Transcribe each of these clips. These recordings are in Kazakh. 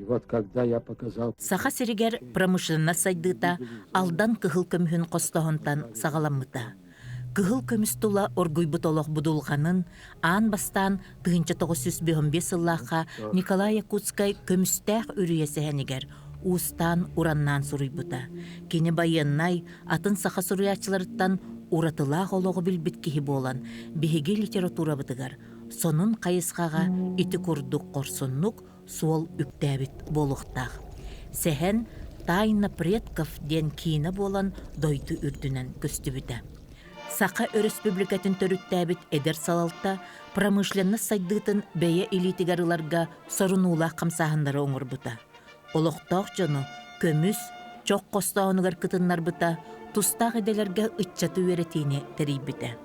И вот когда я показал... Саха сиригер промышленна сайдыта алдан кыхыл көмүхүн костохонтан сагаламмыта. Кыхыл көмүс тула оргуйбут олох будулганын аан бастан 1995 ыллаха Николай Якутскай көмүстәх үрүйесехенигер устан ураннан суруйбута. Кини байыннай атын саха суруячыларыттан уратылаах олого билбит киһи болан биһиги литература бытыгар сонун кайысхага ити курдук корсуннук суол үктәбит болуктах. Сехен тайна предков ден киина болан дойду үрдүнен көстүбүтэ. Саха республикатын төрүттәбит эдер салалта промышленно сайдытын бәйе элитигарыларга сорунуулах камсаһындары оңорбута. Олохтоох жону көмүс чок костоонугар кытыннар бута тустаах эделерге ытчаты үеретиини терийбите.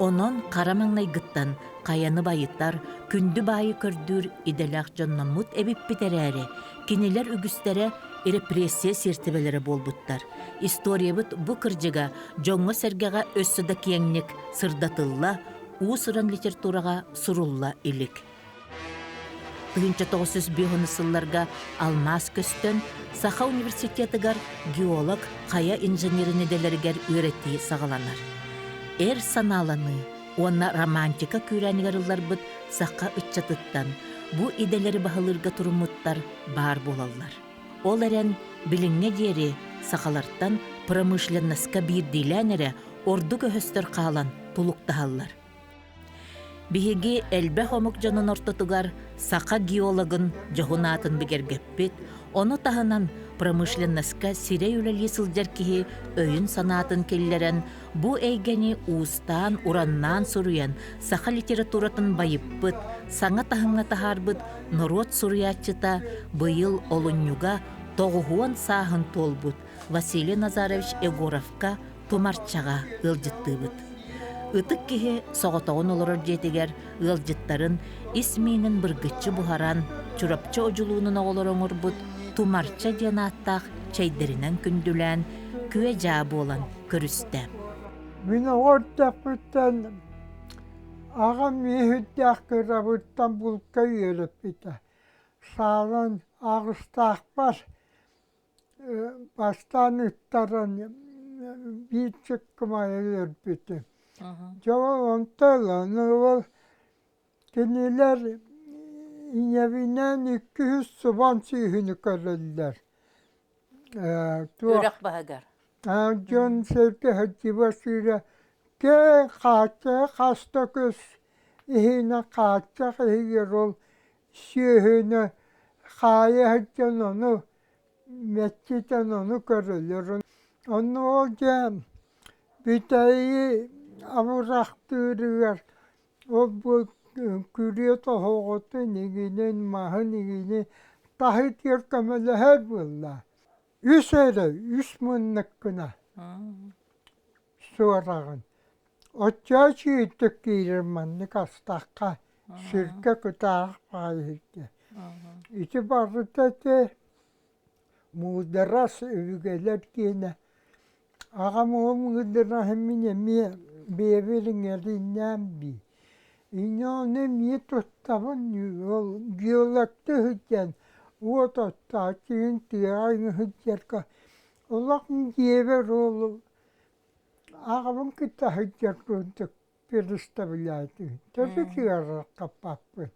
Онон карамаңнай гыттан каяны байыттар күндү байы көрдүр иделах жонномут эбиппитерээри кинилер үгүстере репрессия сертебелери болбуттар. Историябыт бу кырдьыга жоңго сергега өссөдө киеңник сырдатылла уусыран литературага сурулла илик. 1905 сылларга алмаз көстөн Саха университетыгар геолог кая инженеринеделергер үйрөтти сагаланар. Эр саналаны, онна романтика күрәнигарылар быт Саха ытчатыттан бу иделери бахылырга турумуттар бар болалар. Ол эрен билиңне дери сахаларттан промышленностка бирдиләнере орду көһөстөр каалан тулуктаһаллар. Биһиги элбе хомук жонун ортотугар Саха геологын жоһунаатын бигергеппит, ону таһынан промышленностка сире үлели сылдьар киһи өйүн санаатын келлерен бу эйгени уустан ураннан суруян Саха литературатын байыппыт, саңа таһыңа таһарбыт народ суруячыта быйыл олуннюга тоғуһуан сааһын толбут Василий Назарович Егоровка тумарчага ылжыттыбыт. Ытык киһи соҕотоҕун олорор диэтигер ылжыттарын исмиинин быргытчы бухаран чурапчы ожулуунун оҕолор оҥорбут тумарча диэн ааттаах чэйдеринен күндүлээн күэ жаа буолан көрүстэ. Мин оҕордахпыттан аға миһүддäх кырабыттан булка үйөрөппите. Саалан агыстаахпар бастан ыттаран биитчиккыма үйөрпите. Жоо онтоланы ол кинилер инебинен 200 субан сүйүнү көрөллөр. Үрек баһагар. Жон севке хатиба сүйрө ке кача каста көс ихина кача хигер ол сүйүнү хая хатжан ону метчитен ону көрөлөр. Ону ол же битай авурактырыгар ол бу күрүө тохоготу нигинен маһы нигини тахыт еркемеле булла. Үс мыннык кына суарагын. Отча чииттік кейірманны кастаққа сірке күтаақ байықты. Ити барытаты мударас үгелер кейіне. Аға мұғым ғыдыра хэмміне ме бейбелің әріннен бей. Ине оны ме тұттабын ол геологты хүткен. Вот отта кейін тиайны хүттерка. Олақ мгебер ол ағабын кітті хүттеркүнтік переставляйты. Төсі кияраққа паппын.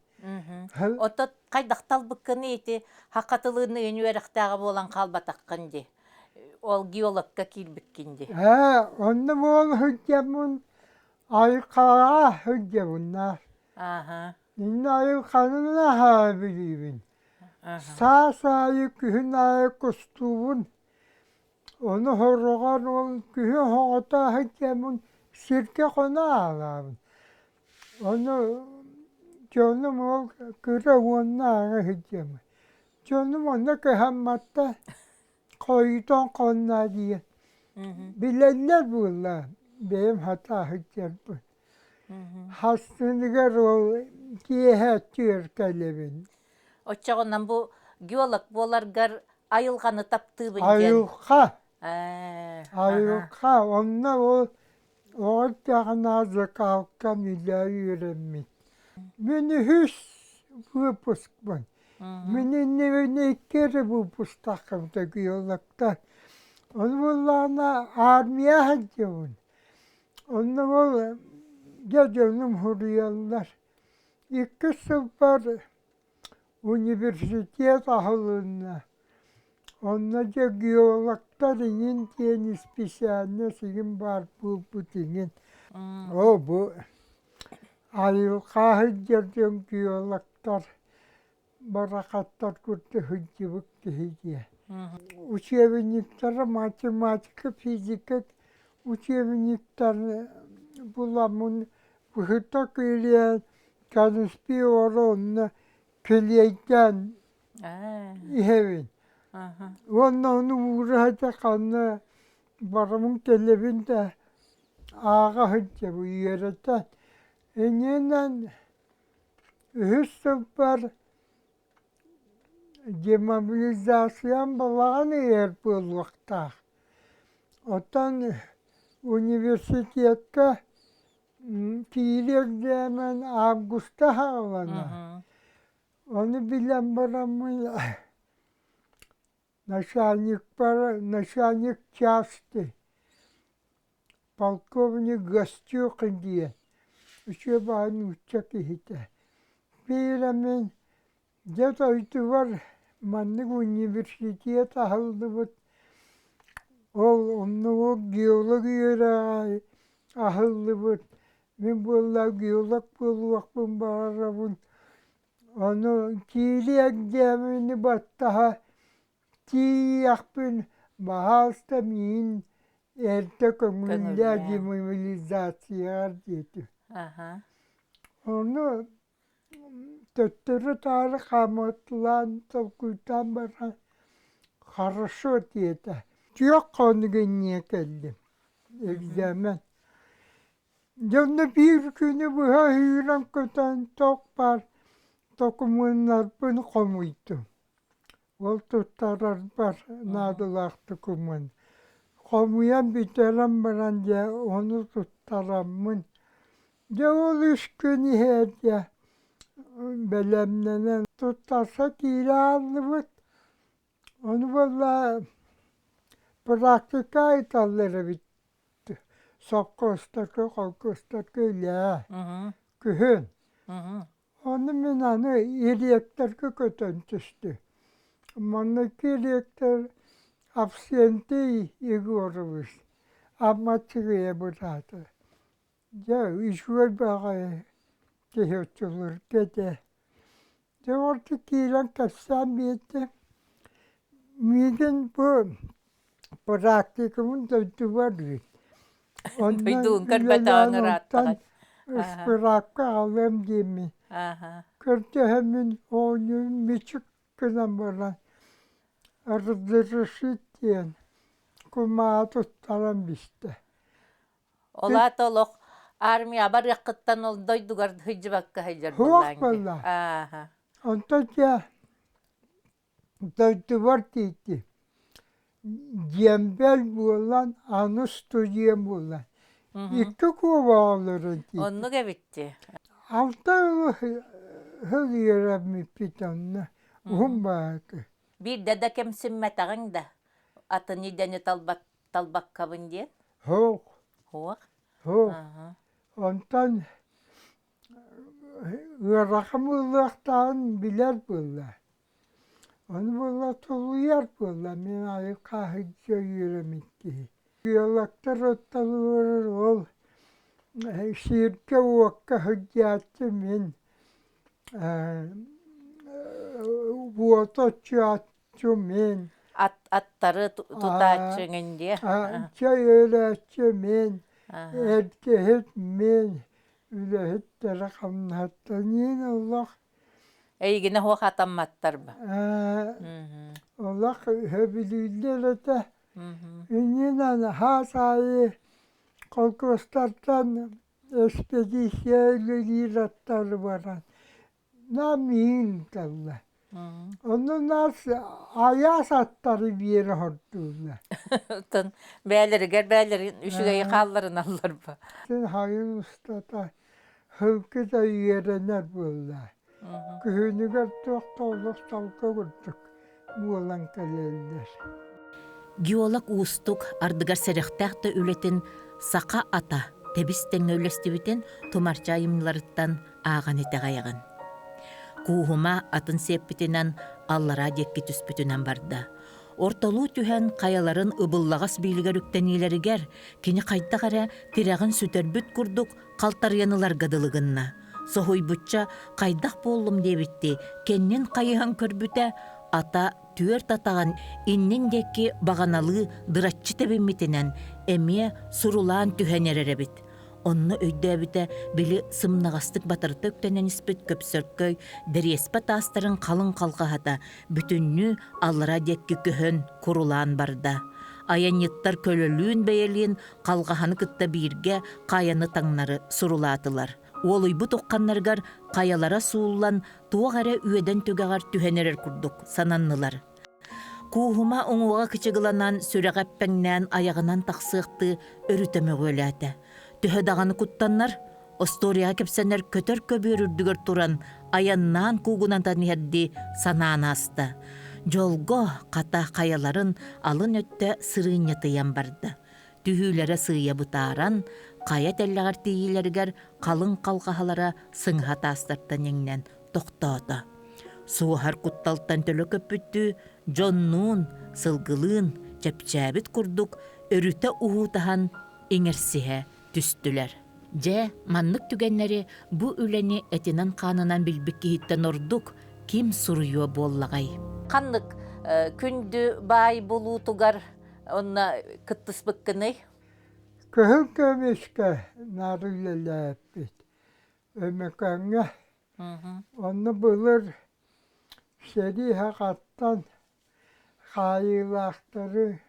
Отот кайдактал быккыны эти хакатылыны өнүерактагы болан калбатаккынди. Ол геологка килбиккинди. Онны бол хүттермін айқаға хүттермін. Инна айқанына ха білейбін. Саасайы күхін айы кустуын. Оны хорроған ол күхі хоғыта хүттермін сирке қона алабын. Оны жонum ол күрі онна аңы хүттермін. Жонum оны көхамматта қойдон қонна дейін. Bilenler bunlar. Benim hata hüccettim. Hastınıgar o kiyehetçiyor kelebin. Oçağından bu geolog bolargar ayılganı taptığı Ayılka. Ayılka. Onlar o ortağına zıkalka milyar öğrenmiş. Beni hüs выпуск. Minun nevine kere bu pustakımda giyolakta. Onu bullağına armiye hacıvın. Onu bul gecönüm huriyallar. İki sıfır üniversitet ahılına. Onlarca giyolakta dinin diyen ispişanne sigin var bu dinin. O bu. Ayılka hıcırdım giyolaktar. Barakatlar kurdu hıcıvık diye. Учебниктары математика, физика, учебниктары буламын выхытак или каныспи оронна келейден ихевин. Онны уğraşa kanı baramın televinde ağa hıcı bu yöreten. Eninen hüsüper demobilizasyon balağını yer bu vakta. Otan üniversitette fiil hemen Ağustos'ta havana. Onu bilen baramın начальник части, полковник Гостюкин diye. Üçe bağını uçak ihte. Bir hemen Jatoytu var, manlık üniversiteye tahıldı bu. Onu o geologi yere ahıldı bu. Ben bu geolog bulmak bu bağırabın. Onu kiliye gemini battaha. Tiyak bin bahasta min erte komünler demobilizasyon dedi. Onu Töttürü tarih kamatlan tolkuytan bana хорошо diyete. Yok konu gününe geldim. Egzamen. Yanında bir günü bu hüyran köten tok var. Tokumunlar bunu komuydu. Ol tuttarar var. Nadılar tokumun. Komuyan biterim bana diye onu tuttaramın. De ol 3 günü hediye. Belemlenen tutarsa kiranlı. Onu valla praktika italları bitti. Sokkostakı, kolkostakı ile kühün. Onu minanı iriyekler kötüntüstü. Manaki iriyekler absenti igormuş. Ama çıkıyor burada. Ya işver bağı. Kehotçulur dedi. De orta kilan kaçsam bitti. Miden bu praktikumun döndü vardı. Duyduğun kırbatağını rahatlakat. Isprakka alım gibi. Kırdı hemen onun biçik kınan bana. Ardırışı diyen. Kumağı tuttaran işte. Ola tolok. Armiya bar yakıttan ol doydugar hıcı bakka hıcır Huak valla. Ondan döndü var dedi. Cembel bulan, anustu cem bulan. İki kova alırım dedi. Onu gebitti. Altta hıl yeremi pitanla. Bakı. Bir dede kemsin tağın da. Atı nideni talbak kabın diye. Hok. Huak. Hok. Ondan rakamlıktan biler bunlar. Onu bunlar tuluyar bunlar. Men ayı kahıcı yürümetti. Yolakta rotalılar ol. Şirke vakka hıccatı men. Vuotoçu atçı men. Atları tutaçın diye. Çay öyle atçı men. Erke hep men. Öyle hep de rakamlı hatta. Niye Allah? Eygine huak atammattar ba. Allah hebililere de. Yine hasayı kolkostartan ekspedisiyeli ratları var. Namin kallah. Onu nasıl ayas atları bir yere hortuğlar. Beyleri gerbeylerin üşügeyi kalların alır ba. Sen hayır ustada hılkı da yerener bunlar. Күһүнүгэр туохтоолох талка курдук буолан кэлэллэр. Геолог уустук ардыгар сэрехтээхтэ үлэтин сақа ата тебистен өлестибитин тумарча айымларыттан ааган этегаягын. Куухума атын сеппитинен аллара декки түспүтүнен барда. Ортолуу түһэн каяларын ыбыллагас бийлигер үктенилеригер кини кайдагара тирагын сүтөрбүт курдук калтарыянылар гадылыгынна. Сохуйбутча кайдах боллум дебитти кеннин кайыхан көрбүтэ ата түөр татаган иннин декки баганалы дыраччы тебиммитинен эмие сурулаан түһэнереребит. Онны өйдөөбүтэ били сымнагастык батырты өктенен испит көпсөркөй дерьеспа таастарын калын калкахата бүтүннү аллара декки көһөн курулаан барда. Аяньыттар көлөлүүн бэйэлиин калгаханы кытта биирге каяны таңнары сурулаатылар. Уолуйбу токканнаргар каялара сууллан туогаре үөден түгагар түһэнерер курдук сананнылар. Куухума оңуга кычыгыланан сүрэгэппэңнään аягынан тахсыахты өрүтөмөгөлээте. Түһө даганы куттаннар, остория кепсенер көтөр көбүрүрдүгөр туран аяннаан куугунантан иһэрди санаанаста. Жолго ката каяларын алын өттө сырыыньятыян барды. Түһүүлэрэ сыйа бутааран, кая теллэгэр тиилэригэр калын калгахалара сыңха таастартан эңнен токтоото. Суухар кутталтан төлө көппүттү, жоннуун, сылгылыын, чепчээбит курдук, өрүтэ уһуутахан иңерсиһэ түстүлэр. Же маннык түгеннери бу үлени этинен канынан билбик киһиттен ордук ким суруйуа буоллагай. Каннык күндү бай болуутугар онна кыттыспыккыны. Көһөн көмүскэ нарылэлээппит. Өмөкөңө онны былыр сери хакаттан хайылаактары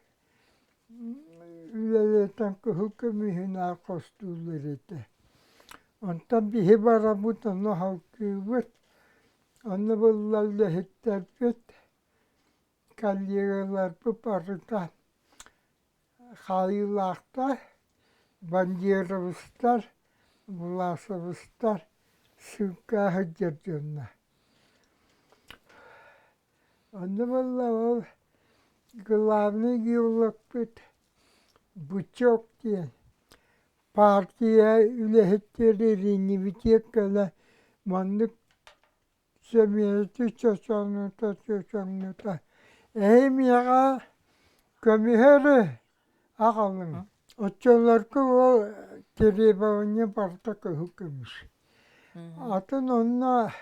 үлелетен көһөн көмүһүн акостуулар эте. Онтан биһи барабут онно халкыыбыт. Онны быллаллы хиттерпит. Каллигаларпы парыта хайылаакта бандеровыстар, власовыстар сылка хыджырдынна. Онны былла ол главный геолог бит Бучок диен. Партия үлэхеттери ринивитеккале маннык семьяты чочонута. Эймияга көмүһөрү агалың. Отчолорку ол теребауне барта көмүш. Атын онна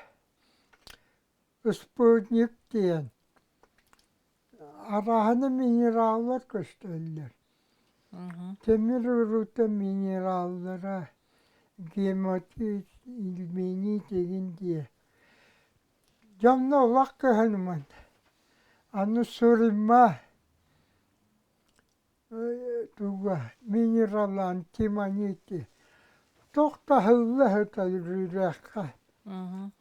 спутник диен. Араханы минераллар көстөллөр. Темир урута минераллара гематит илмени деген дие. Жамна олақ көһөнмөн. Аны сурыма туга минерал антимонити. Тохта хыллы хыталырырака.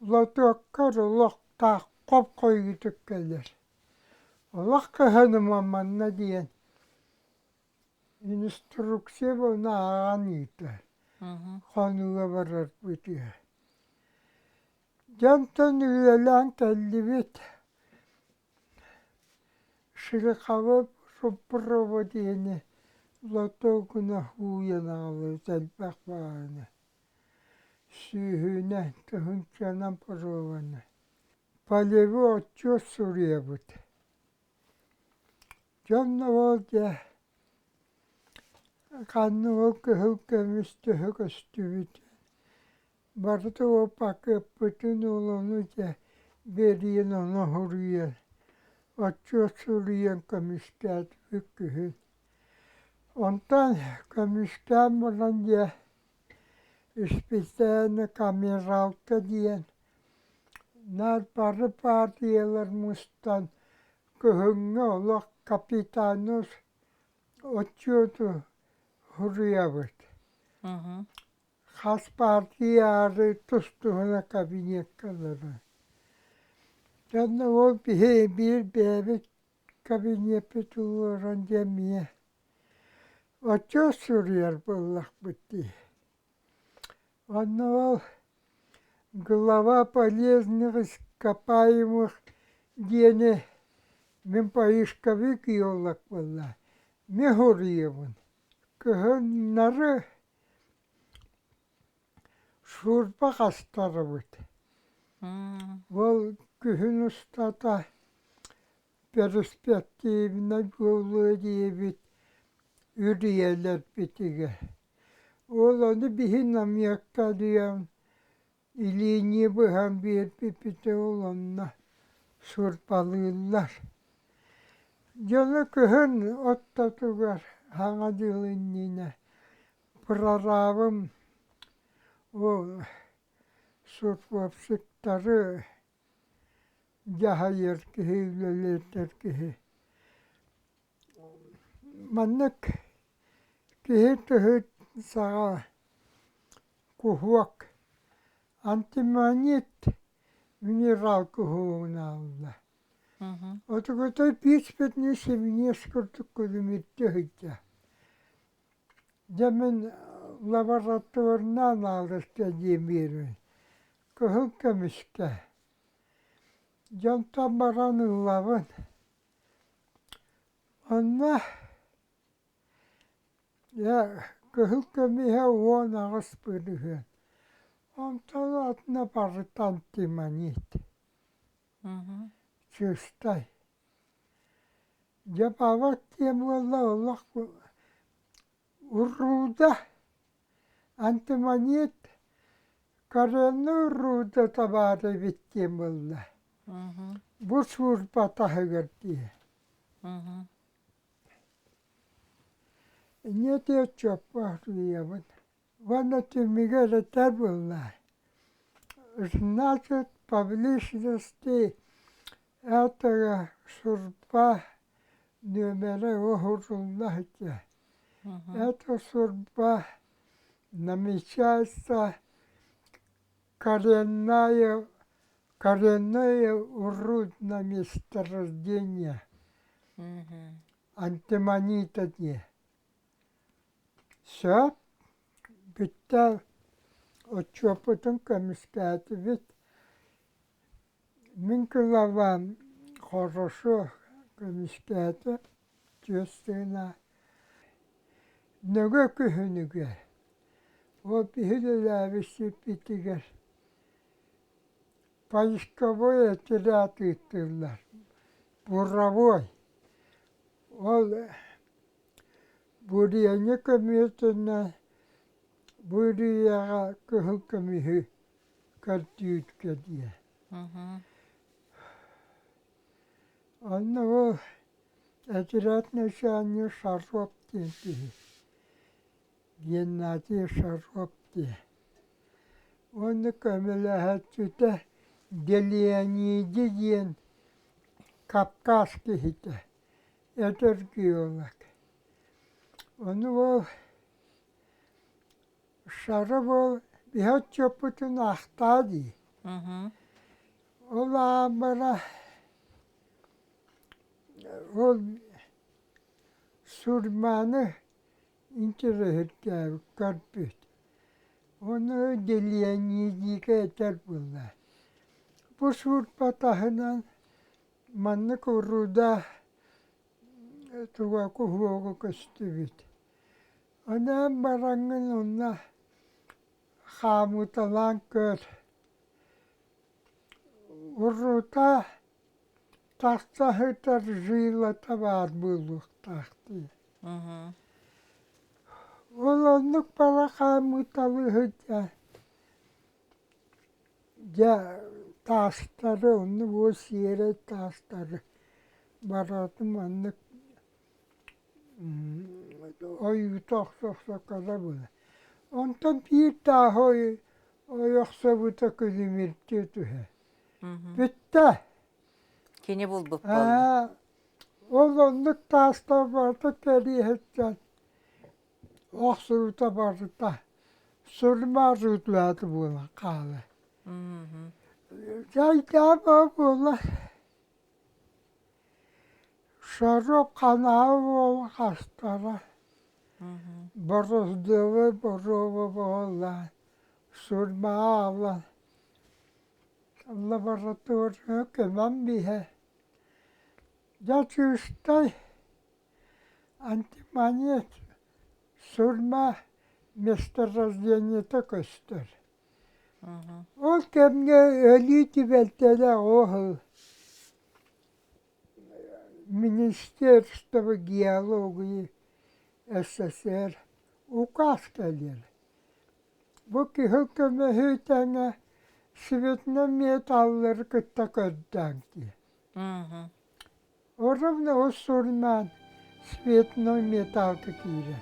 Лотоккар лохта коп койгутук келер. Олақ көһөнмөн манна диен. Инструкция болна аған ете. Хануға барар бүтіге. Жантан үлелен кәлдібет. Шырықавы суппырова дейіне. Лото күні хуяналы тәлпәк бағаны. Сүйіне түхінчанан пырованы. Полеві отчет сурия бұд. Жонна ол де. Kannu olke hukkamista hököstyvit. Varto opakepputin olonut ja verien on ohurien. Otsuot surien kamistaat ykkyhyn. On tämän kamistaamaran ja ispitään kamerautta dien. Nää parpaatielar mustan köhöngä olla kapitaanus otsuotu hurjavut. Has partiyaarı tustuğuna kabinetkaları. Canlı o bir bebek kabineti tuğuran cemiye. O çok sürüyor bullak bitti. Onu o Глава полезных ископаемых дене мен поисковик йолак была. Мегорьевын. Кыһын нары шурпа кастарыбыт. Ол күһүн устата перспективна жолу диебит үриелер битиге. Ол оны биһин намыякка диям илини быһан биир пипите ол онна шурпалыыллар. Жона күһүн оттатугар хаңа дылыннина прорабым ол сурпапсыктары жахайыр киһи үлелетер киһи. Маннык киһи түһүт саға куһуак антимонит минерал куһуuna алла. Отуготой пичпетни семинескуртук кулумиттүһүтя. Жамен лабораторинан алдыртя диемирин. Кыһыл көмүскэ. Жонтон баран ыллабын. Онна я кыһыл көмүһэ уон агыс бырыһын. Онтон атна барыт антимонит. Чыстай. Жапават тем болла олақ урруда антимонит каренны урруда табары биттем болла. Бу шурпа тахыгар дие. Не те чоппа диебын. Ванна тюмигеретер болла. Значит, поблизости этого шурпа номера охуруллахтя. Эта шурпа намечается коренное урудное месторождение антимонита. Все, битта отчопутун комиссиаты ведь Минкулаван хорошо комиссиаты чувственно. Нөгө күһүнүгө. О пиһилэлээбиси питигер. Поисковой отряд ыттылар. Буровой. Ол бурияны көмүтүнө бурияга күһүл көмүһү картüüткө дие. Онно ол отряд начальник Шаровтин дие. Геннадий Шаровтин. Оны көмүлэһэтчүтэ Делианиди диен Кавказ киһитэ. Этергиолак. Оны ол Шаров ол биһат чопутун ахтади. Ол аамара ол сурманы интереһэттээбик көрбүт. Оны Делианидиге этер булла. Бу сурпа таһынан маннык урруда туга куһуого көстүбүт. Онан бараңын онна хаамуталаан көр. Уррута тахтаһытар жыйлата баар булуктахты. Ол оннук бара хаамуталыһыта. Я тастары, онны бу сиере тастары. Баратын маннык ойутоқсоқсоқара була. Онтон bir daha oyoksa bu da kızımirtti tühe. Bitti. Kini bulbuk boldu. O onluk tasta vardı geri hedden. Oksuruta vardı da. Surma rütladı buna kahve. Yayda buna. Şarap kanağı bol hastara. Borozdöve borova bolla. Surma avlan. лаборатория кеман биhe. Я чувствую антиманет сурма месторождение-то көстөр. Ол кемге өлі тибелтеле оғыл Министерство геологии СССР указ келер. Бұл кихыл көмі хүйтәңе светні металлар күтті көддәң ки. Оровны о сурман светный металл кикире.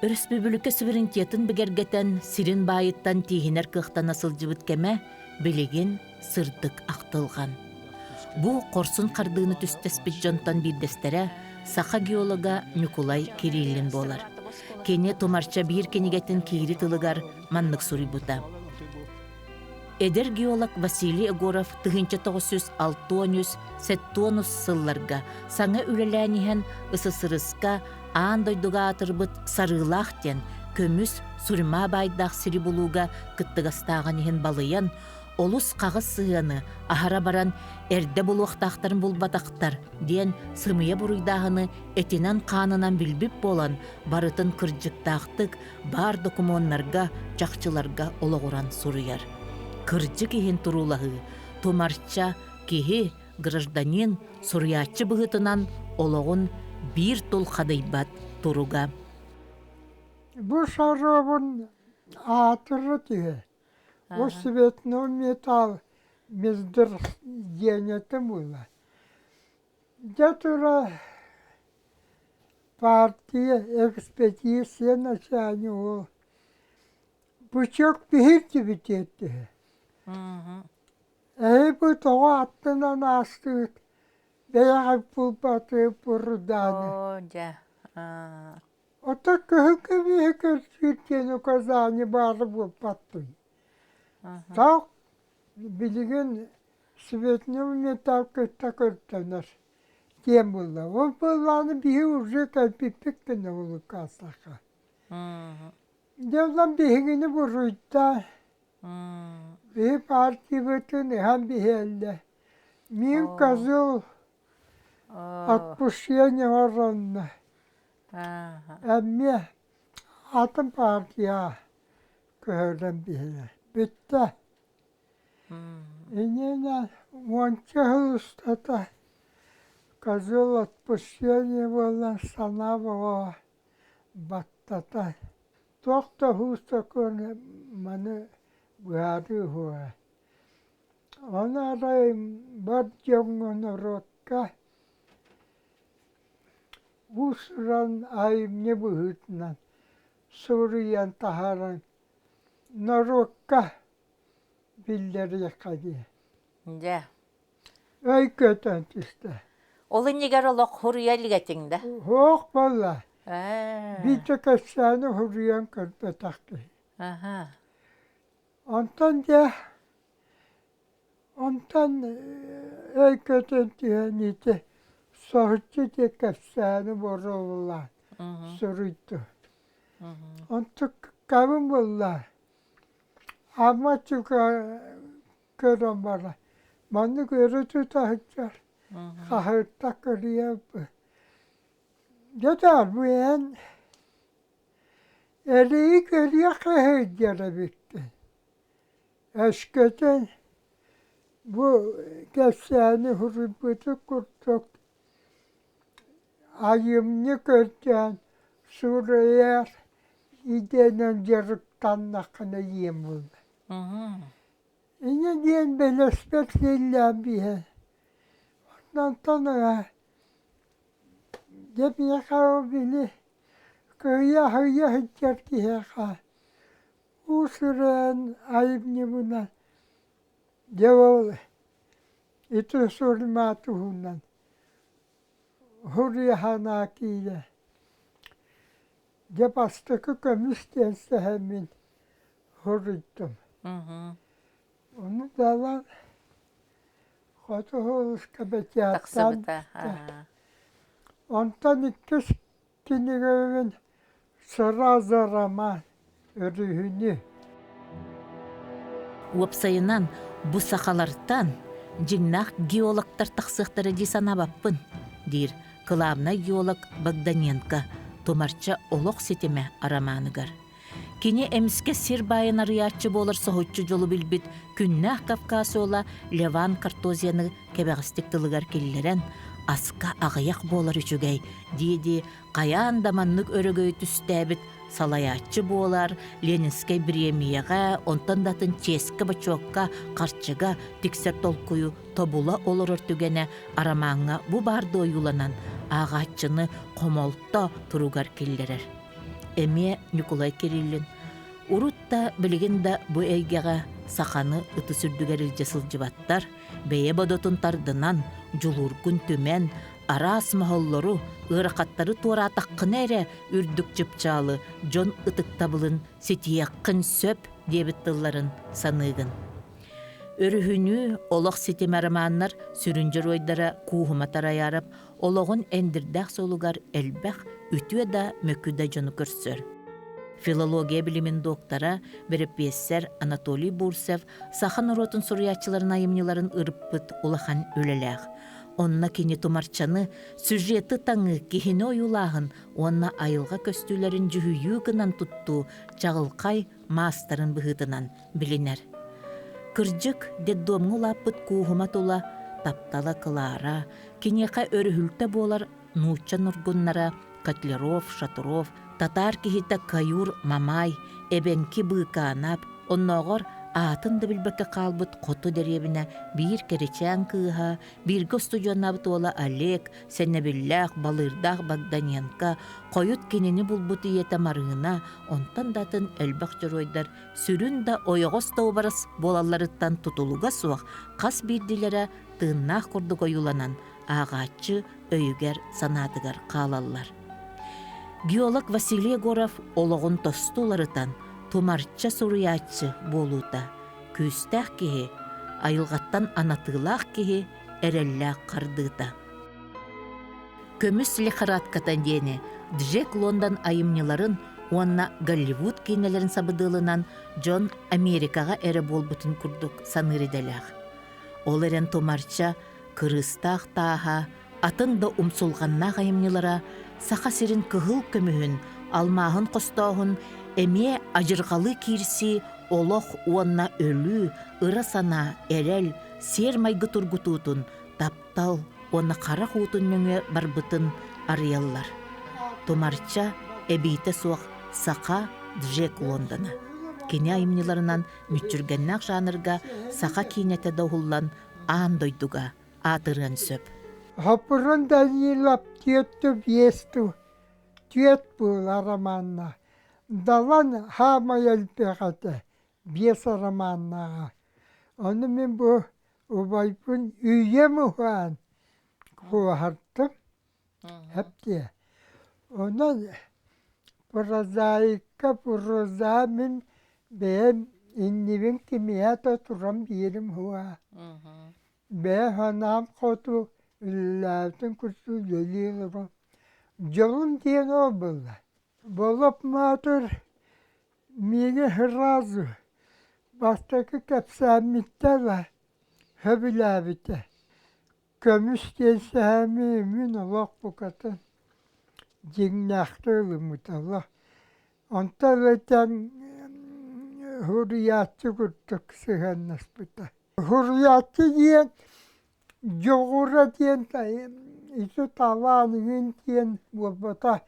Республика суверенитетін бігергетен сирин байыттан тихинер кықтан асылжыбыт кеме білеген сырдык ақтылған. Бу корсун кардыыны түстеспит жонтан билдестере саха геолога Николай Кириллин болар. Кене томарча бир кенигетін кири тылыгар маннык сурибута. Эдер геолог Василий Егоров 1960-700 сылларга саңа үлеләнихен ысысырыска аан дойдуга атырбыт сарылахтен көмүс сурма байдах сири булуга кыттыгастаган ихен балыян олус кагыс сыганы ахара баран эрде булуактактарын булбатактар диен сымыя буруйдагыны этинен канынан билбип болан барытын кыржыктактык бар докумоннарга жакчыларга ологуран суруяр. Кыржык ихин турулахы томарча кихи гражданин суруячы быгытынан ологун бир тол хадайбат туруга. Бұл шаровын атыры тие. О светный металл месторождениеті бұла. Дятура партия экспедиция начальник ол. Бычок бігірді бітетті. Бұл тоға аттынан астығыт. Бәяғы пұлбаты бұрданы. Ота көхі көрсеткен указание бары бұлбаты. Так білген светный металл күтті көрттенер. Тем бұлда. Ол бұлланы бігі уже кәлпіппікпені олы қасақа. Девлан бігіні бұруйта. Бігі партия бұтыны хан бігелді. Мен қазыл отпущение оранна. Әмме атын партия көрден бігелі. Бітті. Инена монча хылыстата. Қазыл отпущение болан санава баттата. Тоқта хуста көне маны бұғады хуа. Она рай бар жоңын рокка. Усран айымне бұғытынан. Суриян тахаран. Нарокка билдері қади. Өй көтен түсті. Олы негер олық хұрыялігетіңді? Хоқ болла. Биті көсәні хұриян көрпетақты. Ondan öykütün tüheniti soğutçu diye köfseni borular, sürüydü. Ondan kavim bullar. Ama çünkü görün bana. Bana göre tutacak. Kahırtta kırıyor bu. Yeter bu en. Eliyi görüyor kahırlara bitti. Eşketen bu geçseni hürriyeti kurtuk. Ayımını görken Suriye idenen yarıktan nakına yiyem oldu. Yine diyen belespek zillen bihe. Ondan sonra Depiye kavbili köye hıya hıccar kihe ka. Usuren ayıbni buna. Deval itu surmatuhunan. Hurriye hanakiyle. Depastıkı kömüstense hemin hurrittim. Onu dalan Kotoğuz kabetiyattan. Ondan ikis kinigövün sıra zaraman örühünü. Уапсайынан бу сақалартан жиннах геологтар тақсықтары десана баппын, дир главный геолог Богданенко томарча олық сетеме араманыгар. Кини эмиске сир байын арыячы болар соғытчы жолу билбит күннах Кавказы ола Леван картозияны кебағыстик тылыгар келлерен аска ағаяқ болар үчүгей, дейді қаян даманнык өрөгөй түстәбіт салаячы болар Ленинскай премияға, онтан датын ческі бачокка, қарчыга, тиксер толкую тобула олар өртүгене арамаңа бу барды оюланан ағачыны қомолтта туругар келлерер. Эме Николай Кириллин. Урутта билигинда бу эйгеға сақаны ыты сүрдүгер жасылжыбаттар, бейе бодотун тардынан, жулургун төмен, арас махоллору, ырақаттары туара таққын әрі үрдік жыпчалы, жон ытыктабылын, сетияққын сөп дебіттыларын санығын. Өрүхүнү олық сетемәріманнар сүрінжір ойдара куғыматар аярып, олығын әндірдәқ солугар әлбәқ үтуе да мөкүдә жону көрсөр. Филология билимин доктора Берепессер Анатолий Бурсев сахан уротун суруячыларын айымныларын ырыппыт улахан өлеләғ. Онна кені тумарчаны сюжеті таңы кехіне ойулағын, онна айылға көстүлерін жүхүйі гынан тутту чағылқай мастарын бұғытынан білінер. Кыржык деддомғы лаппыт куғыма тула таптала кылара, кенеқа өрүхүлті болар нучан ургуннара Котлеров, Шатуров, татар кихита Каюр, Мамай, эбенки быканап, онногор атын да билбекке қалбыт қоту деребіне бир керечен кыха, биргі студионабыт ола Олег, Сенебиллах, Балырдах, Богданенко, қойут кенені бұлбыт иеті марығына, онтан датын әлбақ жыройдар, сүрін да ойығыз таубарыс болаларыттан тутулуға суақ, қас бірділері тыыннақ құрдық ойуланан, ағачы өйгер санатыгар қалалар. Геолог Василий Егоров олығын тостуларытан томарча суруячы болута. Күстәқ кеге, айылғаттан анатылақ кеге әрелләқ қардыта. Көміс лихараткатан дене Джек Лондон айымныларын онна Голливуд кейнелерін сабыдылынан Джон Америкаға әрі болбытын күрдік санырыдалақ. Ол әрен томарча кырыстақ таға, атын да умсулғаннақ айымнылара сақа сирин кығыл көміхін, алмағын қостауын, әме ажырғалы кирси, олық уанна өлі, ырасана, әрел, сер майғы тұргутутын, таптал, оны қара қуытын мөңе барбытын арыяллар. Томарча әбейті соқ сақа Джек Лондона. Кене айымныларынан мүтчүргеннақ жанырға сақа кейнеті дауыллан аан дойдуға атырын сөп. Хапырын Данилап түйетті бесту, түйет бұл араманна. Далан хама елпеғаты, бес араманнаға. Оны мен бұл ұбайпын үйе мұған қуағырттым, әпте. Оны прозаикка, проза мен бәм инневен кемеята тұрам берім хуа. Бә ханам қоту үлләтін күрсу елелері. Жолым ден о болды. Болып матыр мені разу. Бастакы кәпсәміттәлі хөбіләбіті. Көміс келсе әмі мен олақ бұқатын. Жеңнәқті ұлымыталы. Онтал өтен хұрриятты күрттік сығаннас бұта. Хұрриятты ден жоғыра ден исі таланығын ден бұта.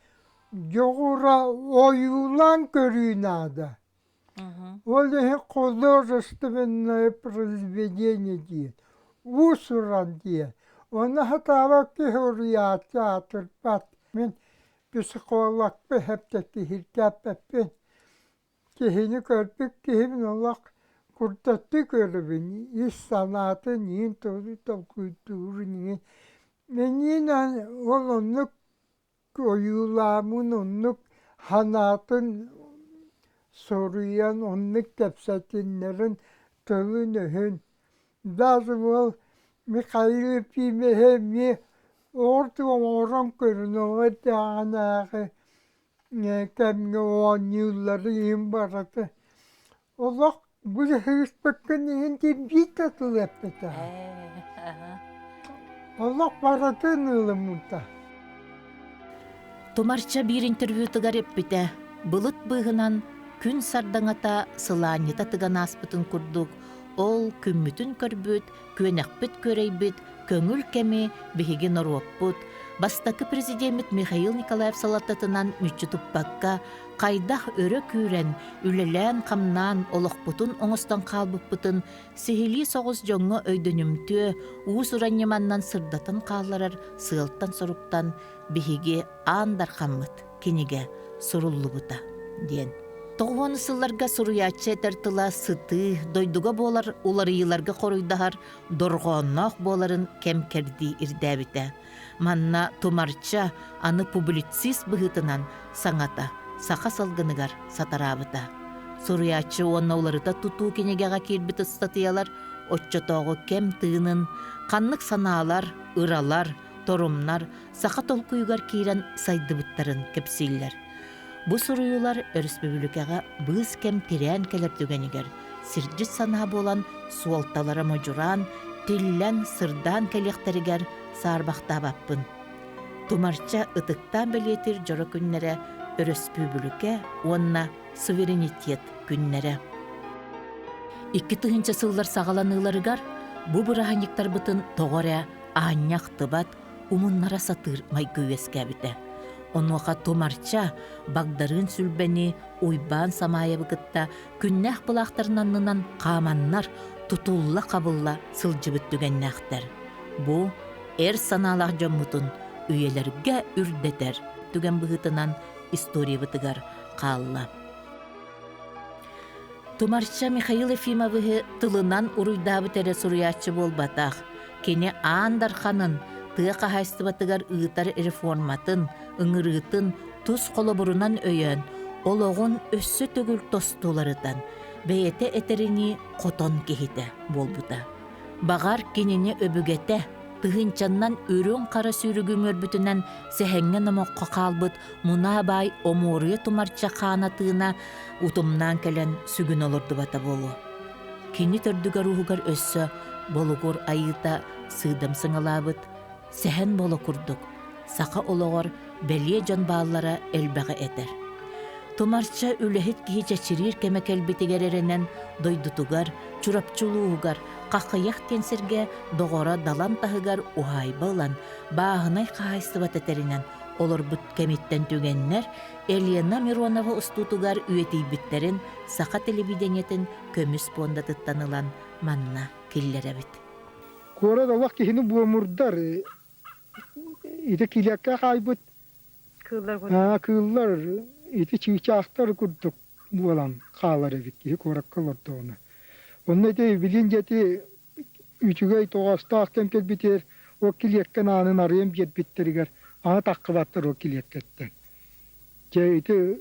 Жоғыра ойулан көрін ады. Ол художественное произведение ден. Усуран ден. Оны хатаваки хұрриятты атырпат. Мен психологпы хәптәкі хиркәппәппен. Кехini көрпік, кехini олақ күртәтті көрібін. Ис санатын, ең тоғы культурын. Мен ол онлық ойуламын, онлық ханатын соруян, онлық кәпсәтінлерін тылын өхін. Даже ол Михаил Пимехеме орты оран көрінуі тағанағы кәмге оған еллері ең бараты. Олақ Bu da hırs bakın indi bir tatlı yaptı. Allah baratın ılımında. Тумарча бир интервью тыгар эппите. Былыт быһынан күн сардаңата сылааньыта тыганааспытын курдук. Ол күммүтүн көрбүт, күөнэхпит көрөйбүт, көңүл кеми биһиги норуоппут. Бастакы президент Михаил Николаев салаттатынан мүччү туппакка кайдах өрө күүрен, үлелээн камнаан олохпутун оңостон каалбыппытын сихили соҕус жоңҥо өйдөнүмтүө уус уранньяманнан сырдатын каалларар сыалтан соруктан биһиги аандар хаммыт киниге суруллубута диэн. Тоҕуону сылларга суруяччы этертыла сыты, дойдуга болар уларыйыларга хоруйдахар, доргоонноох боларын кемкерди ирдээбите. Манна тумарча аны публицист быһытынан саҥата, саха салгыныгар сатарабыта. Суруяччы уонна уларыта тутуу кинигега киирбит ыстатыялар, отчотоого кем тыынын, каннык санаалар, ыралар, торумнар, саха толкуйугар киирен сайдыбыттарын кепсиллер. Бу суруюлар республикага быз кем тирән келер түгенигер, сирджи санаа болан суолталара мojуран, тиллен сырдан келехтеригер саарбахтабаппын. Тумарча ытыктан белетир жоро күннере республика, онна суверенитет күннере. 2 сыллар сагаланыларыгар, бу быраханьыктар бытын тоҕоре аанньах тыбат умуннара сатыр майгүйескәбите. Онуаха томарча багдарын сүлбени уйбаан самая быкытта күннэх былахтарнаннынан каманнар тутулла кабылла сылжыбыт түгеннäхтер. Бу эр санаалах жоммутун үйелерге үрдетер түген быһытынан история бытыгар каалла. Томарча Михаил Ефимовы тылынан уруйдабы тере суруячы болбатах, кене аандар ханын тыа кахайстыбатыгар ыытар реформатын, ыңырыытын тус колобурунан өйөн, ологон өссө төгүл тостууларытан, бейете этерини котон кихите болбута. Багар кинини өбүгете, тыгынчаннан өрөн кара сүүрүгүң өрбүтүнен сехенген омокко калбыт муна бай омуруя тумарча хаанатыына утумнан келен сүгүн олордубата болу. Кини төрдүгар уһугар өссө болугур айыта сыдам сыңалабыт, сехен болу курдук, сака ологор белие жон бааллара элбеге этер. Тумарча үлэхит кихи чачирир кемекелбитигереренен дойдутугар, чурапчулуугар, кахыях тенсерге догора далан тахыгар ухайбалан, бааһынай кахайстыбат этеринен олорбут кемиттен түгеннер Елена Миронова устутугар үйетейбиттерин сака телевидениятын көмүс понда тыттанылан манна киллеребит. Кора Аллах кихини буомурдар. Ите килякка хайбыт. Кыллар. Ите чыйчаактар курдук буолан каалар эбит кихи кораккалорду оны. Онна ите билин жети үчүгөй тоғастаак кемкел о килякка наанын арыем жетбиттеригер аны таккыбаттар о киляккеттен. Же ите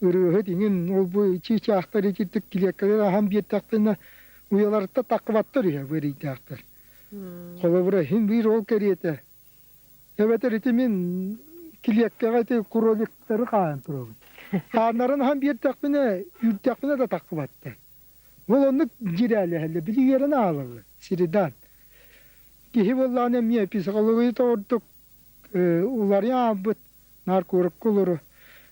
ырыгы дигин ол бу чыйчаактар ититтик киляккалар хам биеттактына уяларда таккыбаттар я беридактар. Холобура хин бир ол керете. Эбетер ите мен киляккага те куроликтары каан турабын. Хааннарын хам биеттактына үртактына да таккыбаттар. Ол onu gireli hele bir yerine alırlar. Siridan. Kihi vallahi ne miye psikoloji torduk. Ular ya bu narkotik kuluru.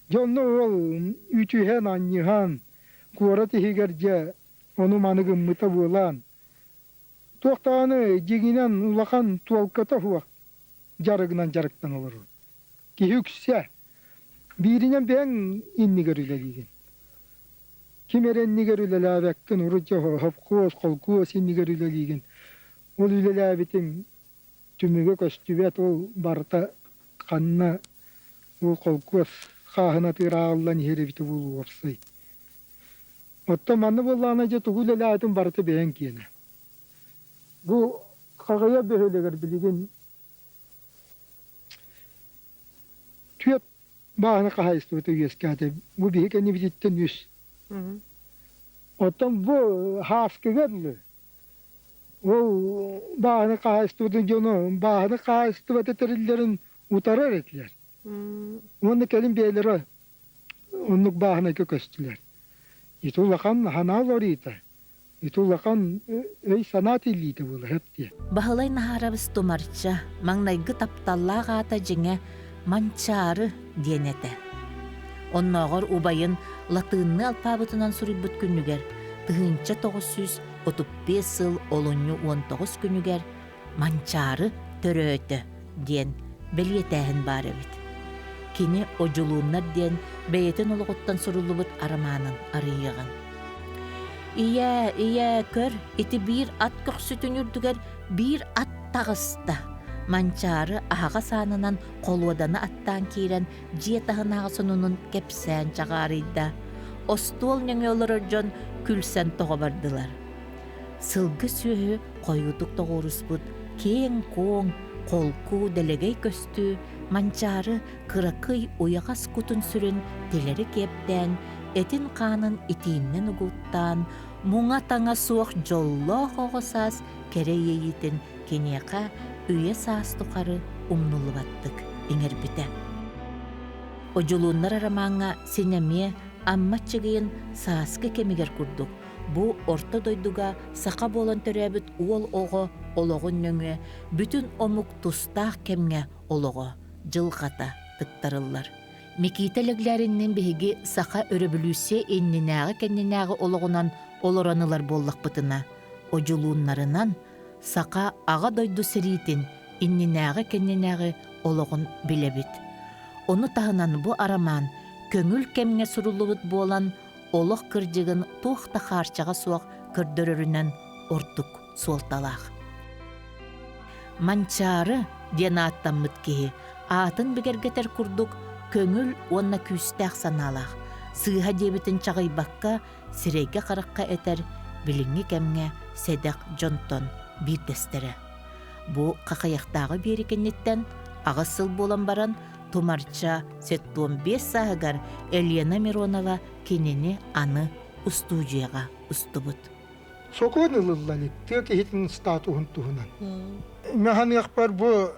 Jonno ol üçü hen annihan. Kurat higerce onu manıgın mıta bulan. Tohtanı ciginen ulakan tuvalkata huwa. Jarıktan olur. Kihi yükse. Birinen ben inni görüleligin. Kimeren nigerüle bekkin uruca hafkos kolkos nigerüle ligin. Ol üle bitim tümüge köstübet ol barta kanna ol kolkos khahına tirallan heri biti bulu varsay. Otta manı bollana je tugule laatın barta beğen kiyene. Bu kagaya beheleger biligin tüyet bağını kahaystu tüyeskade. Bu bihike bititten yüz. Otom bu haskıgırlı. O bağını kahastırdın canı, bağını kahastırdı terillerin utarar ettiler. Onu kelim beyleri, onu bağını kököstüler. Itulakan hanal orita. Itulakan ey sanat illite bulu hep diye. Баһылай наһаарабыс тумарча, маңнайгы тапталлаах ата жиңе манчаары диэнете. Онноғор убайын латыынны алпабытынан сурибут күнүгер, тыһынча 935 сыл олунню 19 күнүгер манчаары төрөөтө диэн белиетээһин баарыбыт. Кини ожулууннар диэн бэйэтин олоғуттан сурулубут арамаанын арыйыгын. Ия, көр, ити бир ат көксүтүнүрдүгер бир ат тағыста. Манчаары аһаға саанынан қолуаданы аттан киирен жие тахынағы сонунун кепсään чағарыйда. Остуол нөңөлөрөр жон күлсен тоға бардылар. Сылгы сүйі қойутук тоғуруспут, кең коң, қолку делегей көстү, манчаары кыракый уяғас кутун сүрін телери кептен, этин қанын итииннен угуттан, муңа таңа суақ жолло хоғысас керейейтін кенеқа үйе саас тұқары умнулыбаттык иңербіте. Ожулууннар арамаңа синеме аммаччыгыйын сааскы кемигер курдук. Бу орто дойдуга сақа болан төрөбүт уол ого ологун нөңө, бүтүн омук тустаах кемге олого, жылғата тыктарыллар. Мекителеглериннен биһиги сақа өрөбүлүүсе эннинääғы кеннинääғы ологунан олоранылар боллақпытына. Ожулууннарынан сақа аға дойду сиритин иннинääғы кеннинääғы ологун билебит. Оны тахынан бу арамаан көңүл кемге сурулубут болан олох кырдьыгын туохта харчаға суақ кырдөрөрүнен ортук суолталаах. Манчаары диэн ааттаммыт киһи аатын бигергетер курдук көңүл уонна күүстәэх санаалаах. Сыыха диэбитин чаҕайбакка сирейге қараққа этер билиңи кемге седек жонтон бирдестере. Бу қақаяқтағы бери кеннеттен ағысыл болан баран тумарча 15 сағығар Елена Миронова кенені аны устуджияға устубут. Сокон ылыллалик, тык ихитин статуын туһунан. Мәхан яқпар бу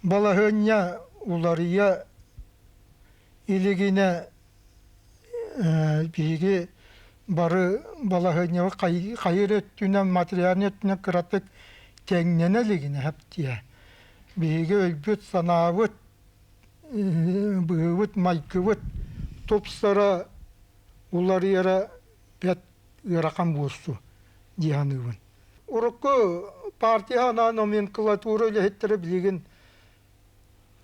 балаһынья уларыя илигине биги бары балаһынья кайыр өттүнен материал өттүнен кыратык теңненелигине хептия. Биги өлбүт санаабыт быыбыт майкыбыт топсара уларыяра бет ыракан буурсу дианыбын. Урукку партияна номенклатура лехеттері білеген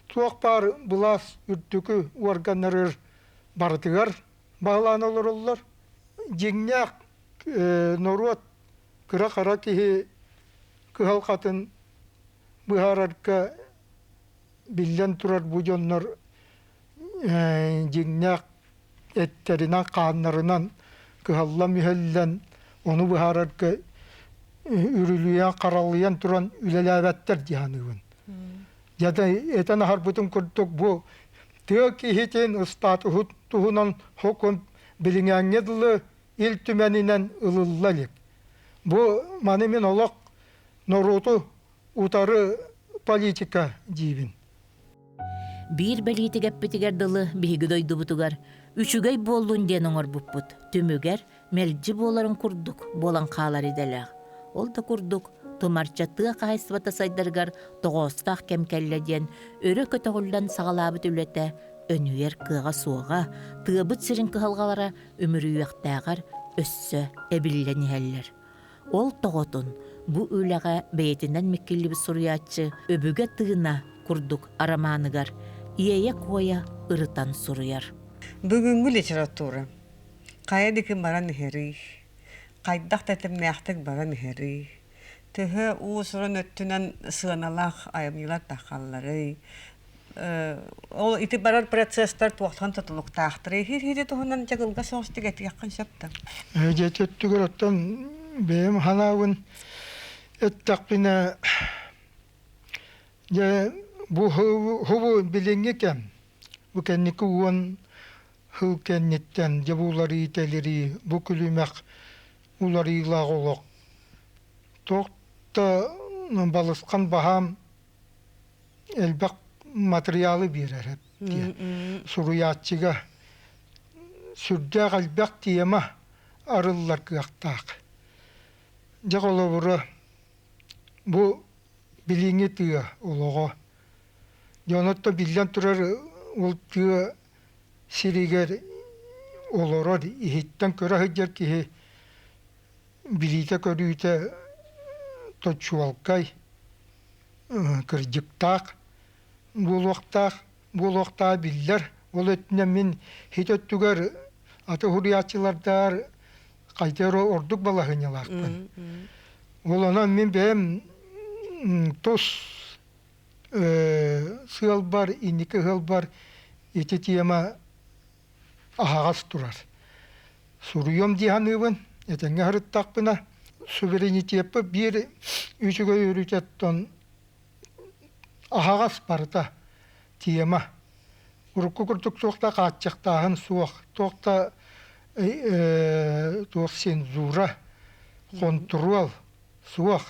туақ бар бұлас үртікі органнары бардығар бағланылар олар. Жеңнәк норот кыра-қара кеге кыхал қатын бұхарарка білден тұрар бұжонлар жеңнәк әттерінен қанларынан кыхалла мүхелден оны бұхарарка үрілуян қаралыян тұран үлеләбәттер дияныгын. Яда этен харбутун күрдік бұ тык ихитен ұстаты тұхынан хокун біліңәңеділі ил түмәнінен ылыллалик. Бұ манымен олақ нороту утары политика дейбін. Бир белити гәппетигер дылы биһиги дойдубутугар, үчүгэй боллун диэн оңор буппут. Түмүгер мелжи боларын курдук, болан каалар иделег. Ол да курдук, тумарча тыа кайсыбата сайдаргар тоғостақ кемкелле диэн, өрө көтөгүлдан сагалабыт үлете, өнүер кыга суога, тыабыт сирин кыхалгалара өмүрүйөктәгар өссө эбиллениһеллер. Ол тоғотун, бу үләгә бәйетинен меккеллиби суруячы өбүгө тыына курдук арамааныгар, ие коя ырытан суруяр. Бүгүнгү литература. Кайдыки баран хери. Кайдак тетемнәхтек баран хери. Төһө уусурун өттүнен сыаналах айымылар тахаллары. Ол ити барар процесстар туактан тотулуктаахтыры. Хир туһунан жагылга соостыгет яккан шапта. Жететтүгөр оттон бэм ханавын эттакпина же бу хубу билинге кем. Бу кенники уон хыл кеннеттен жабулары ителери бу күлүмәк улары илаголок. Токта балыскан бахам элбак материалы бирер. Суруятчыга сүрдә қалбақ тиема арыллар кыақтақ. Жақ олабыры бұ біліңе тыға олығы. Jonotto billan turar ol tüö siriger olorod ihittan köra hıjar ki bilite körüte toçualkay kırcıktaq bu vaqta billar ol etne min hitot tüger atı huriyatçılardar qaytero orduk balahınyalardan. Olana min benim tos sığal bar, iniki hıl bar, iti tiyama ahağaz turar. Suruyom dihanıvın, etenge harıttaq bina, suverenitiyapı bir üçüge yürütetton ahağaz barda tiyama. Urukku kurtuk soğukta kaçaktağın soğuk, toğukta toğuk senzura, kontrol, soğuk.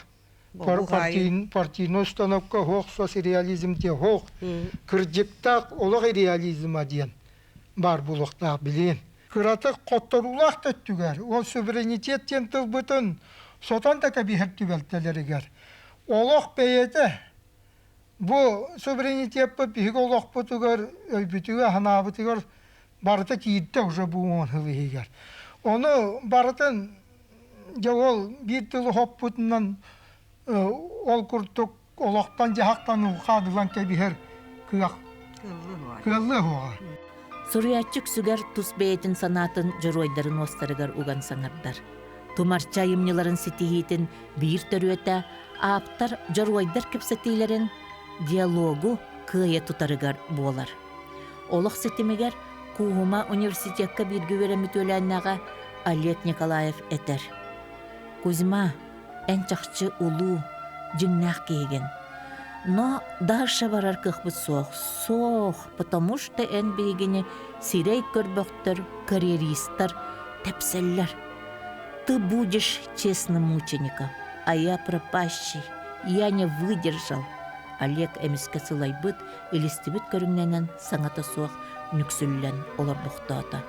Партийный установка хоқ, социализм те хоқ, кіржіктақ олық реализм аден бар бұлықтақ білен. Кіратық қоттырулақ төттігер, ол суверенитет тентіл бұтын, сотан да кәбихер түбелтелерігер. Олық бәйеті, бұл суверенитет бұл бейгі олық бұтығыр, өйбітігі, ханабытығыр, барыты кейітті ұжы бұуын хылығығыр. Оны барытын, ол бір тілі хоп бұтынан ол күрттік олақтан жағақтан ұқадылан кәбихер күйаллы оға. Суруяччык сүгер тус бәйтін санатын жоройдарын остарыгар уган саңардар. Тумарча емнеларын сетихитін бір төрөті аптар жоройдар кепсетейлерін диалогу күйе тутарыгар болар. Олық сетемегер Кугума университетка біргі веремі төләннаға Олег Николаев этер. Кузьма, ән чақчы улу, жыңнақ кейген. Но дарша барар кықпыт соқ, потому что ән бейгені сирей көрбөктір, карьеристар, тәпсәллер. Ты будешь честным мучеником, а я пропащий, я не выдержал. Олег әміске сылай бұд, елістібіт көріңненен саңата соқ, нүксүллен олар бұқтата.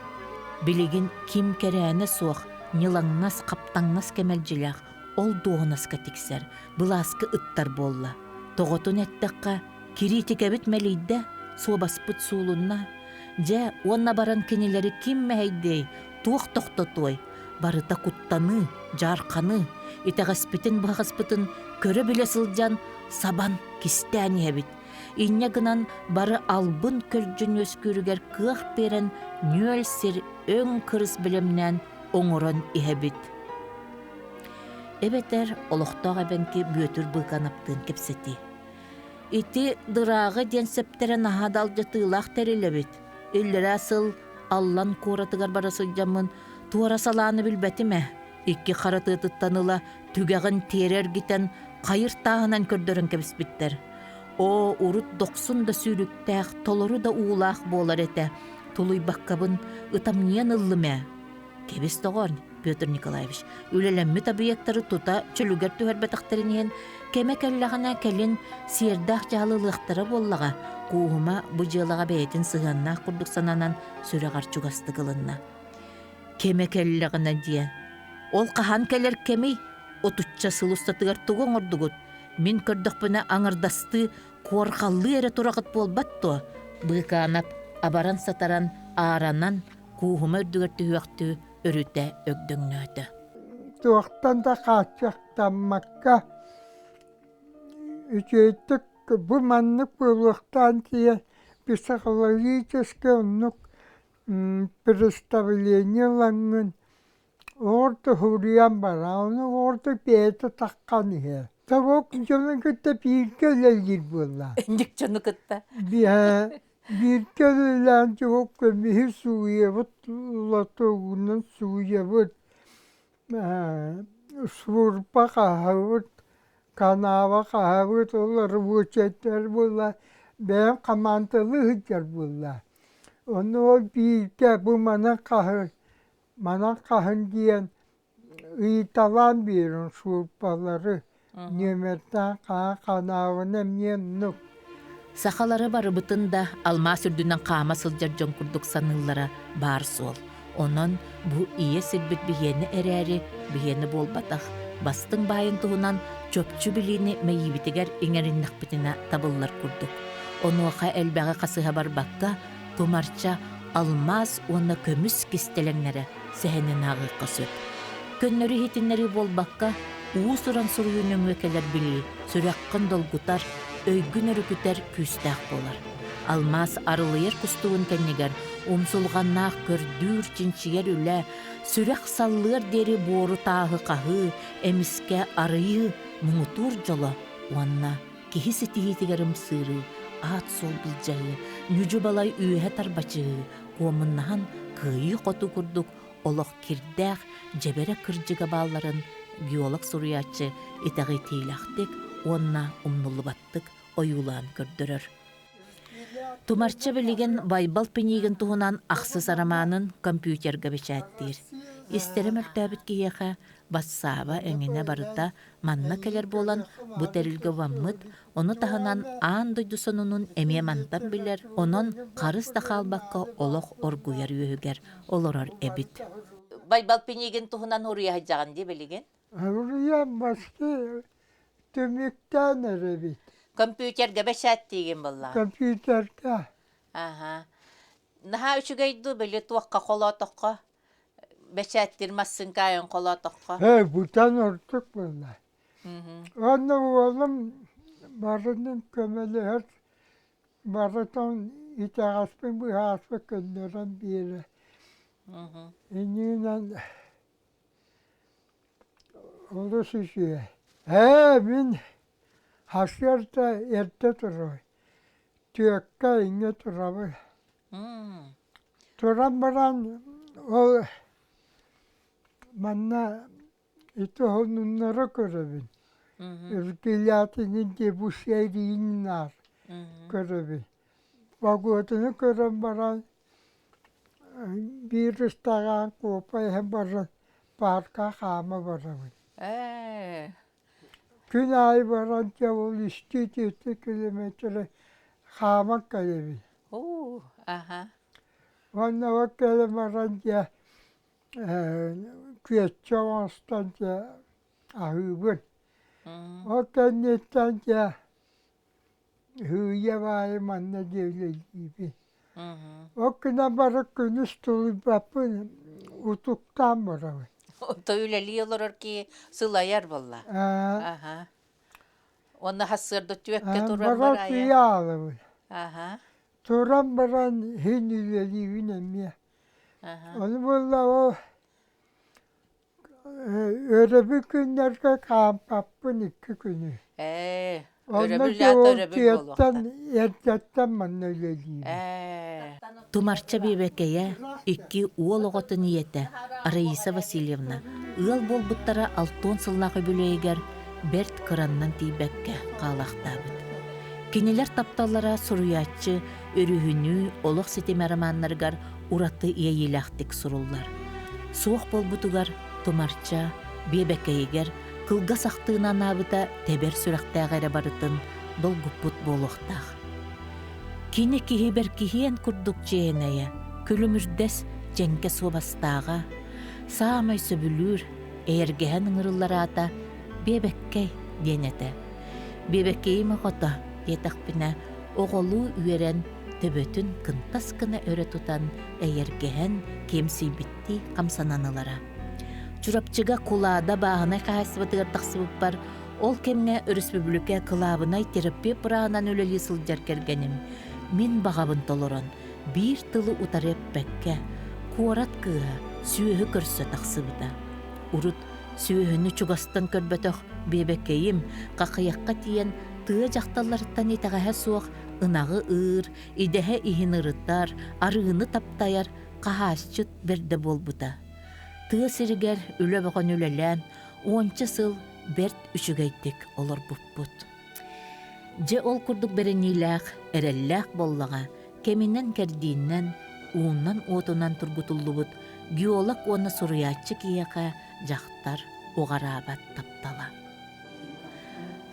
Білеген ким кәрәні соқ, нилаңнас қаптаңнас кәмәлжіләқ, ол доғынаска тіксер, бұласқы ұттар болла. Тоғытын әттіққа, кирити кәбіт мәлейді, собаспыт суылынна. Жа, онна баран кенелері ким мәйдей, туық тоқтатой, барыта құттаны, жарқаны, итағаспытын бағаспытын, көрі біле сылжан, сабан кистәні әбіт. Инне гынан бары албын көрджін өскөрігер кық берен, нөл сер өң кырыс білімнен оңырын иәбіт. Эбетер олықтақ әбенке бөтір бұлғанаптың кепсеті. Ити дырағы ден септерен ахадал жатылақ тәрелебет. Үллері асыл аллан қоратығар барасы жамын туара саланы білбәті мә. Икки қараты тұттаныла түгәғын терер гитен қайыр тағынан көрдерін кепіспіттер. О, урут 90 сүйріктәқ, толыры да уылақ болар әті. Толуй баққабын ұтамнен ұллы мә. Кебіс тоғырн, Петр Николаевич, үлелемі табиектары тута чүлігер түхәрбәтіқтерінен кеме кәлләғана кәлін сиердақ жағылылықтары боллаға, қуғыма бұжылаға бәйтін сығанна құрдық сананан сүрәғар чуғасты қылынна. Кеме кәлләғана дия. Ол қахан кәлер кемей, отучча сылыстатығар тұғын ордығыт. Мен көрдіқ бұна аңырдасты қорқаллы әрі тұрағыт болбатты. Бұғанап, абаран сатаран, аранан, қуғыма үрдігірті үәқті өріте өгдөңнөті. Туақтан да қачақтанмаққа үчейтік бұл маннық бұлықтан тие психологический ұнық представление лаңын орды хуриян бара, оны орды бәйті таққан е. Тавок жонын күтті бірке өлелгер болла. Әндік жоны күтті. Birke ölen çok kömür suya vut, latağının suya vut, surpa kahvut, kanava kahvut, onlar bu çetler bunlar, ben kamantalı hıcar bunlar. Onu birke bu mana kahın diyen italan birin surpaları, nimetten kanavın emniyen nuk. Сақалары бары бұтында алма сүрдінен қама сылжар жон күрдік саныллара бар сол. Онон бу ие силбит бiheni эрээри бiheni болбатах. Бастың байын туһунан чөпчү билини мэйибитигер иңериннахпитина табыллар курдук. Онуаха элбäҕи хасыһа барбакка тумарча алмаз уонна көмүс кистелеңнере сэһэнин агыыкка сөп. Көннөрү хитиннери болбакка уус уран суруйунун векелер били сүрәккын долгутар, өйгүн өрүкүтер күстәк болар. Алмаз арылыйыр кустуун кеннигер умсулганнаах көрдүүр чинчигер үлэ сүрәк саллыыр дери боору тааһы каһыы эмиске арыйы муңутуур жоло уанна киһи ситиһитигерим сыыры аат солбулжайы нүжү балай үүһэ тарбачыы уомуннаһан кыйы хоту курдук олох кирдээх жебере кырдьыга баалларын геолог суруячы итаҕы тиилэхтик уонна умнуллубаттык оюлаан көрдөрөр. Тумарча билиген байбал пенигин туһунан ахсыс арамаанын компьютерге бичээттиир. Истерем өлтөөбүт киэхэ бассаба эҥине барыта манна келер болан бу терилге ваммыт, ону таһынан аан дойдусонунун эмиэ мантан билер, онон карыс тахалбакка олох оргуяр үөһүгер олорор эбит. Байбал пенигин туһунан уруя хаджаган ди билиген? Урия басты төмүктен эребит. Компьютерге бичээттиигин болла. Компьютерге. Аха. Наха үчүгейду били туакка холотокко бечээттирмассың кайын холотокко. Бутан ортук була. Онны оğlum barının kömeli barıtan itağaspın bu hasbı könleren biri. İninen olursa şey. Min hasyarda erte duruyor. Tüyekka inge duruyor. Turan baran o manna ito honunlara görevin. Ülkeliğinin de bu şeyliğinler görevin. Vagodunu gören baran bir restoran kopay hem baran parka kama baran. Gün ay baran cavul işte 7 kilometre kama kalevi. Aha. Vanna vakale baran ya Kuyatçavans'tan ya ahıbın. O kendinden ya hüye vayım anne devlet gibi. O güne barak günüz tolu yapın utuktan barak. Töyleli olur ki sılayar bolla. Aha. Onu hasırdı tüyekke turan Barak baraya. yağlı. Aha. Turan baran hinüleri vinemiye. Onu bolla o öyle bir günlerde kamp yapın 2 günü. Onunla cevap tiyetten erketten bana öyle değil. Тумарча бебекeye 2 уолоғоты ниете Раиса Васильевна ыл болбуттара 6 сыллағы бүлейгер Берт кыраннан тийбекке қалақтабыт. Кинилер тапталлара суруячы өрүһүнүү олох сетемераманнаргар ураты иейилахтик суруллар. Суох болбутугар тумарча бебекейгер кылга сактыынан абыта тебер сүрактаагайра барытын долгуппут болохтаах. Кини кихибер кихиен курдук жээнэйэ күлүмүрдэс женке суобастаага саамай сөбүлүүр эйэргэхэн ыңырыллараата бебеккей денете. Бебеккейиме хота етақпина оголуу үерен төбөтүн кынтас кына өрө тутан эйэргэхэн кемсийбитти камсананылара. Чурапчыга кулаада бааһынай хаасыбытыгар тахсыбыппар ол кемне республика кылаабынай терапия праанан өлөли сылдьар кергеним. Мин бағабын толорон, бир тылы утарып бәкке, куарат кыға, сүйөһү көрсө тахсыбыта. Урут сүйөһүнү чугастан көрбөтөх бебекейим, қақыяққа тиен тыа жақталларыттан итағаһа суох, ынағы ыр, идеһе иһин ырыттар, арыыны таптаяр, қахасчыт берде болбута. Тыа сиригер үлө боған үлелән, 10 сыл берт үшігейдік олар бұппут. Же ол курдук беренилээх, эреллээх боллаға, кеминен кердииннен, ууннан отунан тургутуллубут, геолог оны суруячы киэхэ жақтар оғарабат таптала.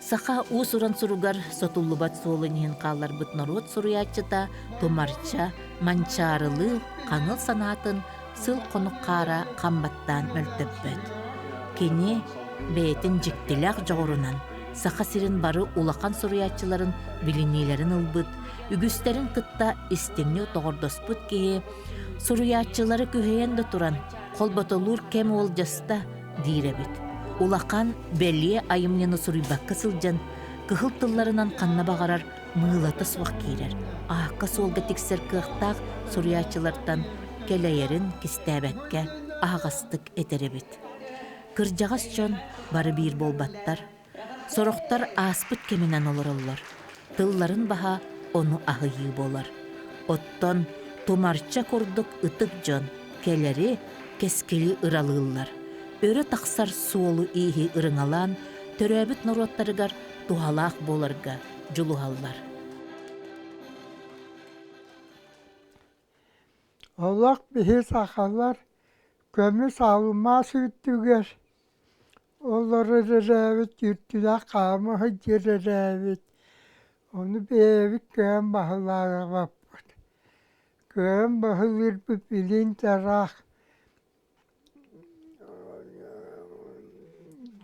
Саха уусуран суругар сотуллубат суолынйын қаларбыт народ суруячыта тумарча, манчарылы, қаңыл санатын сыл қонуқ қара қамбаттан мөлтөппөт. Кені бәйтін жіктіләқ жоғырынан, сақа сирин бары улақан сұруячыларын білінейлерін ылбыт, үгістерін тытта істемне тоғырдоспыт кеге, сұруячылары күхейенді тұран, қолбатолур кем ол жаста дейребет. Улақан бәлие айымнені сұруйбаққа сылжан, кыхыл тылларынан қанна бағарар мыңылаты суақ кейрер. Аққа солға тексер кықтақ сұруячылардан келейерін кістәбәкке ағастық етеребет. Кыржағас жон бары бір болбаттар, сороқтар аспыт кемінен олар. Тылларын баха оны ағıyы болар. Оттон томарча көрдік ытык жон, келері кескелі ыралылар. Өрі тақсар суолу ийі ырыңалан, төрөбіт нороттарыгар тухалақ боларға жулуғалар. Олақ бігі сақалар көміс алыма сүттігер. Олары рәрәвіт жүрттіла қамығы жерәрәвіт. Onu бәвік көм бағыларға баппыд. Көм бағылыр бұл білін тарақ.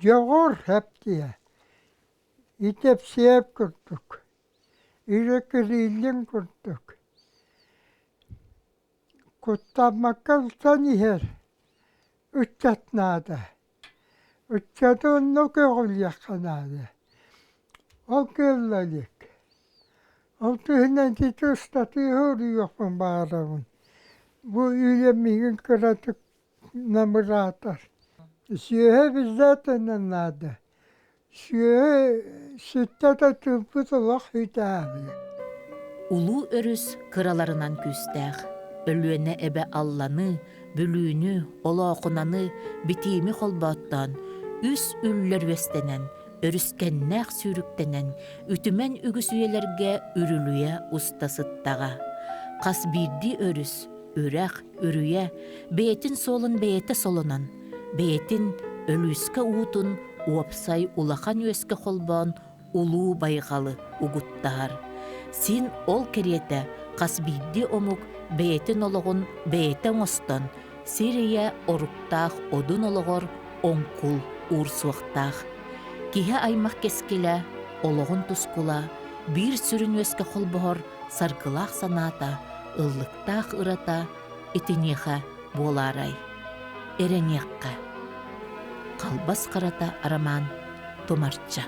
Жоғыр әптіе. Итеп сеп күрттік. Ирекірілін күрттік. Құттамаққа ұлтан ехер. Үтчатнады. Үтчаты онны көғіл яққанады. Ол көлләлік. Ол түйінен титі ұстаты ғыры жоқпын бағарамын. Бұл үйлемеген күратық намыратар. Сүйе біздетінен нады. Сүйе сүттата түмпіт олақ хүйтәбі. Улу өріс кыраларынан күстәғ. Өлуіне әбі алланы, бүлүүнү, олоқунаны, битими холбаттан, үс үллер вестенен, өріскеннәқ сүйріктенен, үтімен үгіс үйелерге үрілуя устасыттаға. Қас бірді өріс, үрәқ, үрüе, бейетін солын бейеті солынан, бейетін өлүске уутун, уапсай улахан өске холбан, улуу байғалы угуттар. Син ол керете, қас бірді омук, бейетін олығын бейетін остан, сирия оруктақ одун олығыр онкул урсуақтақ. Киhe аймақ кескелі, олығын тұскула, бір сүрін өске қолбығыр саргылақ саната, ыллықтақ ырата, етінеға боларай. Эренеққа. Қалбас қарата араман томарча.